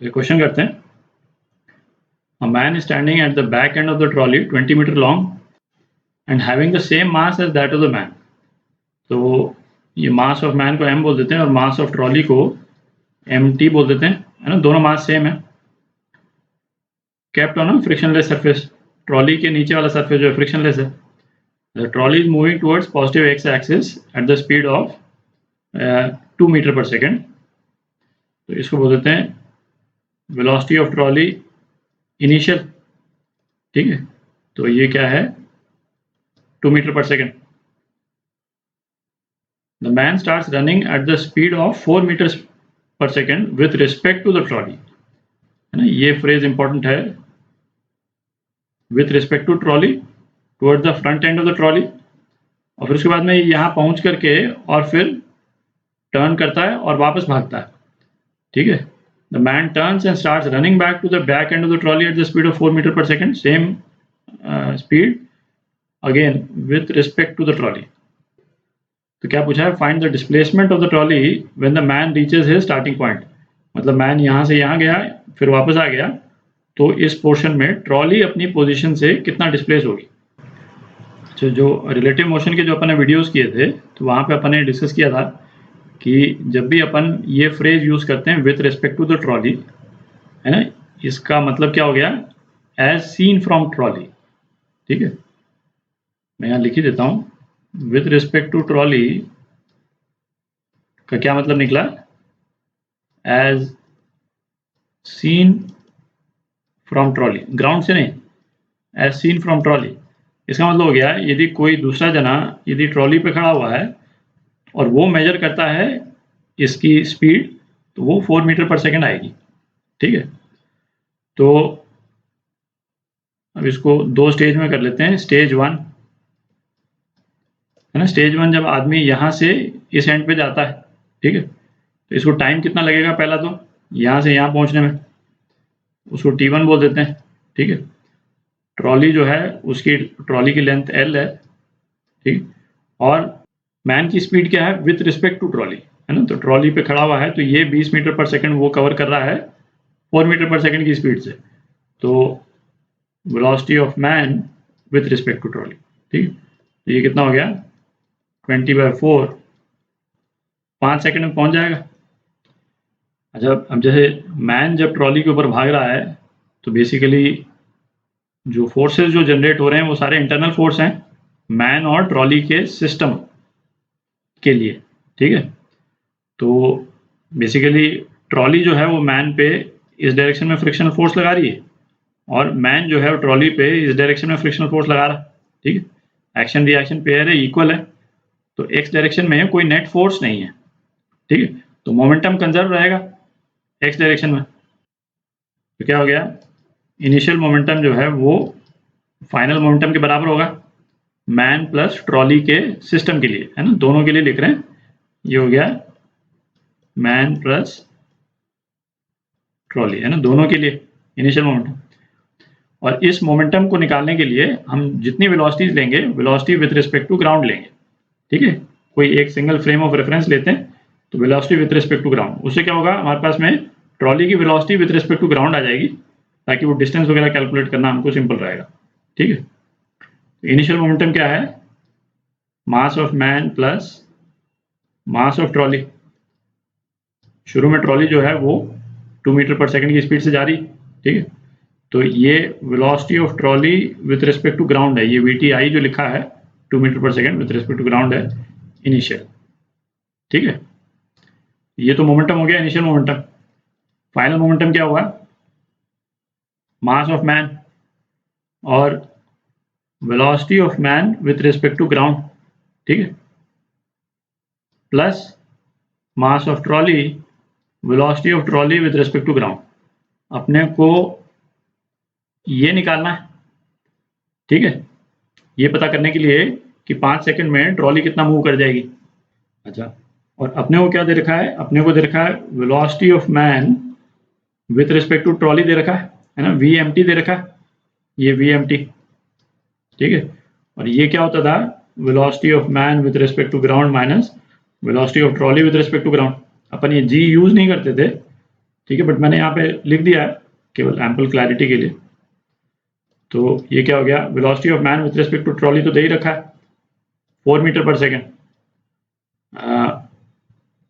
तो ये क्वेश्चन करते हैं। A man is standing at the back end of the trolley 20 meter long and having the same mass as that of the man. तो ये mass of man को m बोल देते हैं और मास ऑफ ट्रॉली को mt बोल देते हैं, है ना। दोनों मास सेम है। Kept on frictionless surface, trolley के नीचे वाला सरफेस जो है फ्रिक्शनलेस है। The trolley is moving towards positive X axis at the speed of 2 metre per second. तो इसको बोल देते हैं वेलोसिटी ऑफ ट्रॉली इनिशियल, ठीक है। तो ये क्या है, 2 metre per second. The man starts running at the speed of 4 metres per second with respect to the trolley, है ना। ये फ्रेज इंपॉर्टेंट है, with respect to trolley toward the front end of the trolley. और फिर उसके बाद में यहाँ पहुंच करके और फिर टर्न करता है और वापस भागता है, ठीक है। The man turns and starts running back to the back end of the trolley at the speed of 4 meter per second, same speed again with respect to the trolley. तो क्या पूछा है, find the displacement of the trolley when the man reaches his starting point। मतलब man यहाँ से यहाँ गया फिर वापस आ गया, तो इस पोर्शन में ट्रॉली अपनी पोजीशन से कितना डिस्प्लेस होगी। अच्छा, जो रिलेटिव मोशन के जो अपन ने वीडियोस किए थे तो वहाँ पे अपन ने डिस्कस किया था कि जब भी अपन ये फ्रेज यूज करते हैं with respect to the trolley, है ना, इसका मतलब क्या हो गया, एज सीन फ्रॉम ट्रॉली, ठीक है। मैं यहाँ लिख ही देता हूँ, विथ रिस्पेक्ट टू ट्रॉली का क्या मतलब निकला, as seen from trolley, ground से नहीं, एज सीन फ्रॉम ट्रॉली। इसका मतलब हो गया यदि कोई दूसरा जना यदि ट्रॉली पे खड़ा हुआ है और वो मेजर करता है इसकी स्पीड, तो वो 4 मीटर पर सेकेंड आएगी, ठीक है। तो अब इसको 2 स्टेज में कर लेते हैं। स्टेज 1 है ना, स्टेज 1 जब आदमी यहाँ से इस एंड पे जाता है, ठीक है, तो इसको टाइम कितना लगेगा, पहला तो यहाँ से यहाँ पहुँचने में, उसको T1 बोल देते हैं, ठीक है। ट्रॉली जो है उसकी ट्रॉली की लेंथ L है, ठीक। और मैन की स्पीड क्या है विथ रिस्पेक्ट टू ट्रॉली, है ना। तो ट्रॉली पे खड़ा हुआ है तो ये 20 मीटर पर सेकंड वो कवर कर रहा है 4 मीटर पर सेकंड की स्पीड से। तो velocity of man with respect to trolley, ठीक। तो ये कितना हो गया, 20/4, 5 सेकंड में पहुंच जाएगा। अच्छा, अब जैसे मैन जब ट्रॉली के ऊपर भाग रहा है तो बेसिकली जो फोर्सेस जो जनरेट हो रहे हैं वो सारे इंटरनल फोर्स हैं मैन और ट्रॉली के सिस्टम के लिए, ठीक है। तो बेसिकली ट्रॉली जो है वो मैन पे इस डायरेक्शन में फ्रिक्शनल फोर्स लगा रही है और मैन जो है वो ट्रॉली पे इस डायरेक्शन में फ्रिक्शनल फोर्स लगा रहा है, ठीक है। एक्शन रिएक्शन पेयर है, इक्वल है, तो एक्स डायरेक्शन में कोई नेट फोर्स नहीं है, ठीक है। तो मोमेंटम कंजर्व रहेगा एक्स डायरेक्शन में। तो क्या हो गया, इनिशियल मोमेंटम जो है वो फाइनल मोमेंटम के बराबर होगा मैन प्लस ट्रॉली के सिस्टम के लिए, है ना। दोनों के लिए लिख रहे हैं, ये हो गया मैन प्लस ट्रॉली, है ना, दोनों के लिए इनिशियल मोमेंटम। और इस मोमेंटम को निकालने के लिए हम जितनी वेलोसिटीज लेंगे, velocity with respect to ground लेंगे, ठीक है। कोई एक सिंगल फ्रेम ऑफ रेफरेंस लेते हैं तो velocity with respect to ground, उससे क्या होगा, हमारे पास में ट्रॉली की velocity with respect to ground आ जाएगी, ताकि वो डिस्टेंस वगैरह कैलकुलेट करना हमको सिंपल रहेगा, ठीक है। इनिशियल मोमेंटम क्या है, मास of man plus mass of trolley. शुरू में ट्रॉली जो है वो 2 मीटर पर सेकंड की स्पीड से जा रही, ठीक है। तो ये velocity of trolley with respect to ground है, ये VTI जो लिखा है 2 metre per second with respect to ground है इनिशियल, ठीक है। ये तो मोमेंटम हो गया इनिशियल मोमेंटम। फाइनल मोमेंटम क्या हुआ, मास ऑफ मैन और velocity of man with respect to ground, ठीक है, plus mass of trolley, velocity of trolley with respect to ground. अपने को ये निकालना है, ठीक है, ये पता करने के लिए कि 5 सेकंड में ट्रॉली कितना मूव कर जाएगी। अच्छा, और अपने को क्या दे रखा है, अपने को दे रखा है velocity of man with respect to trolley दे रखा है ना, VMT दे रखा है, ये VMT, ठीक है। और ये क्या होता था, velocity of man with respect to ground minus velocity of trolley with respect to ground. अपन ये G यूज नहीं करते थे, ठीक है, बट मैंने यहाँ पे लिख दिया है केवल एम्पल क्लैरिटी के लिए। तो ये क्या हो गया, velocity of man with respect to trolley तो दे ही रखा है 4 metre per second,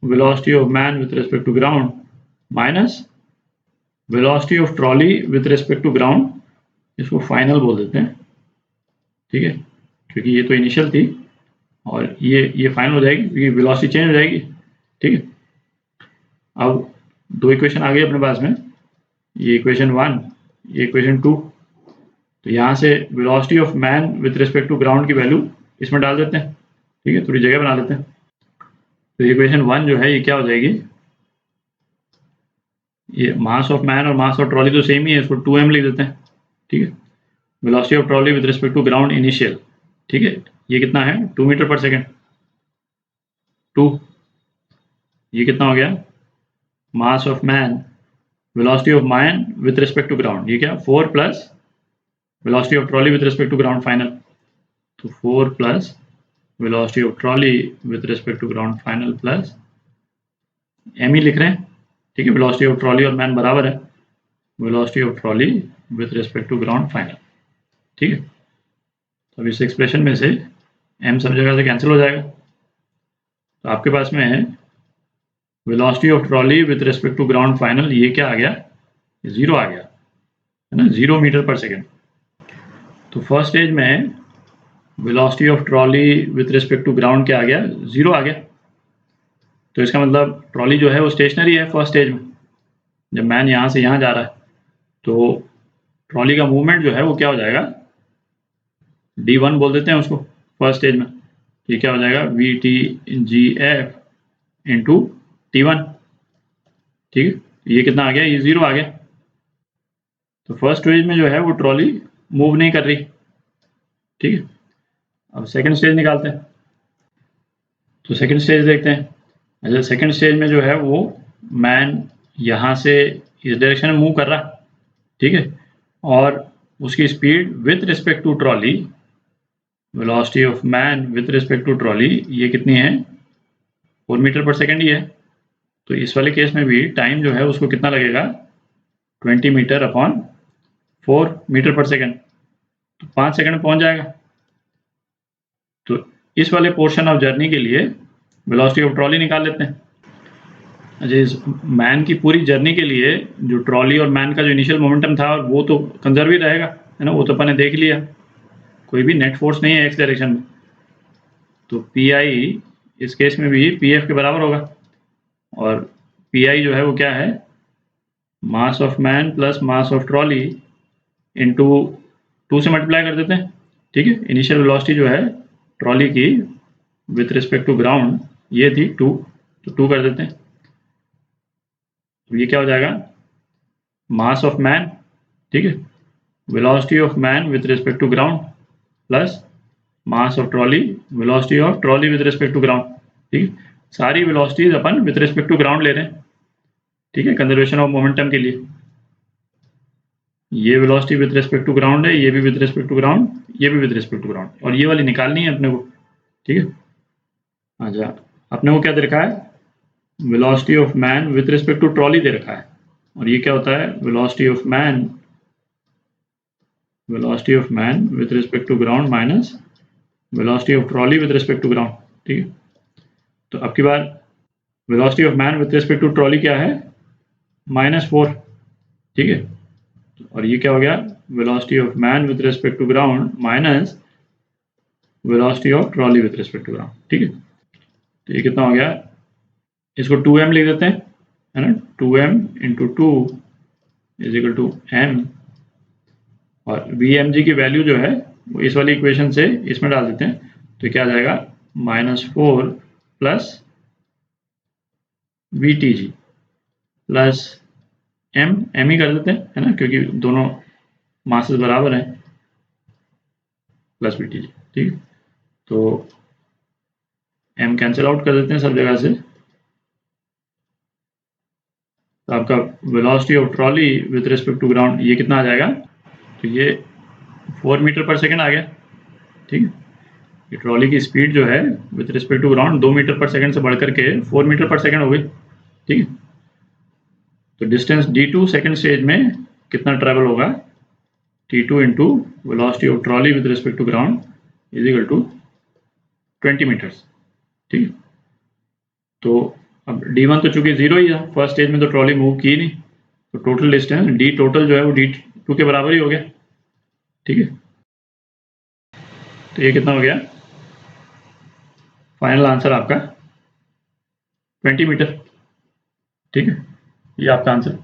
velocity of man with respect to ground minus velocity of trolley with respect to ground, इसको फाइनल बोल देते हैं, ठीक है, क्योंकि ये तो इनिशियल थी और ये फाइनल हो जाएगी क्योंकि वेलोसिटी चेंज हो जाएगी, ठीक है। अब दो इक्वेशन आ गई अपने पास में, ये इक्वेशन 1, ये इक्वेशन 2। तो यहाँ से velocity of man with respect to ground की वैल्यू इसमें डाल देते हैं, ठीक है, थोड़ी जगह बना लेते हैं। तो इक्वेशन 1 जो है ये क्या हो जाएगी, ये मास ऑफ मैन और मास ऑफ ट्रॉली तो सेम ही है, इसको 2m लिख देते हैं, ठीक है। Velocity of trolley with respect to ground initial, ठीक है, ये कितना है 2 मीटर पर सेकेंड, 2, ये कितना हो गया mass of man, velocity of man with respect to ground, ये क्या 4 plus velocity of trolley with respect to ground final, तो 4 plus velocity of trolley with respect to ground final plus m ही लिख रहे हैं, ठीक है। वेलोसिटी ऑफ ट्रॉली और मैन बराबर है velocity of trolley with respect to ground final, ठीक है। तो अब इस एक्सप्रेशन में से m सब जगह से कैंसिल हो जाएगा, तो आपके पास में है velocity of trolley with respect to ground final, ये क्या आ गया 0 आ गया, है ना, 0 मीटर पर सेकेंड। तो फर्स्ट स्टेज में velocity of trolley with respect to ground क्या आ गया 0 आ गया। तो इसका मतलब ट्रॉली जो है वो स्टेशनरी है फर्स्ट स्टेज में, जब मैन यहाँ से यहाँ जा रहा है तो ट्रॉली का मूवमेंट जो है वो क्या हो जाएगा d1 बोल देते हैं उसको फर्स्ट स्टेज में, ये क्या हो जाएगा vt/g/f इंटू t1, ठीक है। ये कितना आ गया, ये 0 आ गया। तो फर्स्ट स्टेज में जो है वो ट्रॉली मूव नहीं कर रही, ठीक है। अब सेकंड स्टेज निकालते हैं, तो सेकंड स्टेज देखते हैं। अच्छा, सेकंड स्टेज में जो है वो मैन यहाँ से इस डायरेक्शन में मूव कर रहा, ठीक है, और उसकी speed with respect to trolley, velocity of man with respect to trolley ये कितनी है 4 मीटर पर सेकेंड ही है। तो इस वाले केस में भी टाइम जो है उसको कितना लगेगा 20 metre upon 4 metre per second, तो 5 सेकेंड में पहुंच जाएगा। तो इस वाले पोर्शन ऑफ जर्नी के लिए वेलोसिटी ऑफ ट्रॉली निकाल लेते हैं। अच्छा, इस मैन की पूरी जर्नी के लिए जो ट्रॉली और मैन का जो इनिशियल मोमेंटम था वो तो कंजर्व ही रहेगा, है ना, वो तो अपन ने देख लिया, कोई भी नेट फोर्स नहीं है एक्स डायरेक्शन में। तो पी आई इस केस में भी पी एफ के बराबर होगा, और पी आई जो है वो क्या है मास of man plus mass of trolley into 2 से मल्टीप्लाई कर देते हैं, ठीक है। इनिशियल वेलोसिटी जो है ट्रॉली की विथ रिस्पेक्ट टू ग्राउंड ये थी 2, तो 2 कर देते हैं। ये क्या हो जाएगा मास ऑफ मैन, ठीक है, velocity of man with respect to ground plus mass of trolley, velocity of trolley with respect to ground, ठीक है। सारी वेलोसिटीज अपन विथ रिस्पेक्ट टू ग्राउंड ले रहे हैं, ठीक है, कंजर्वेशन ऑफ मोमेंटम के लिए। ये velocity with respect to ground है, ये भी विथ रिस्पेक्ट टू ग्राउंड, ये भी विथ रिस्पेक्ट टू ग्राउंड, और ये वाली निकालनी है अपने को, ठीक है। अच्छा, अपने को क्या दे रखा है velocity of man with respect to trolley दे रखा है, और ये क्या होता है velocity of man with respect to ground minus velocity of trolley with respect to ground, ठीक है। तो अब की बार velocity of man with respect to trolley क्या है -4, ठीक है, और ये क्या हो गया velocity of man with respect to ground minus velocity of trolley with respect to ground, ठीक है। तो ये कितना हो गया, इसको 2m लिख देते हैं, है ना, 2m into 2 is equal to m, और vmg की वैल्यू जो है वो इस वाली इक्वेशन से इसमें डाल देते हैं, तो क्या आ जाएगा -4 प्लस vtg प्लस m ही कर देते हैं, है ना, क्योंकि दोनों मासेस बराबर हैं, प्लस vtg, ठीक है। तो m कैंसिल आउट कर देते हैं सब जगह से, तो आपका velocity of trolley with respect to ground ये कितना आ जाएगा, तो ये 4 मीटर पर सेकेंड आ गया, ठीक है। ये ट्रॉली की स्पीड जो है with respect to ground 2 metre per second से बढ़कर के 4 मीटर पर सेकेंड हो गई, ठीक है। तो डिस्टेंस d2 सेकंड स्टेज में कितना ट्रेवल होगा, t2 into velocity of trolley with respect to ground is equal to 20 metres. ठीक है, तो अब d1 तो चूंकि 0 ही है, फर्स्ट स्टेज में तो ट्रॉली मूव की नहीं, तो टोटल डिस्टेंस d टोटल जो है वो d2 के बराबर ही हो गया। ठीक है, तो ये कितना हो गया, फाइनल आंसर आपका 20 मीटर। ठीक है, ये आपका आंसर।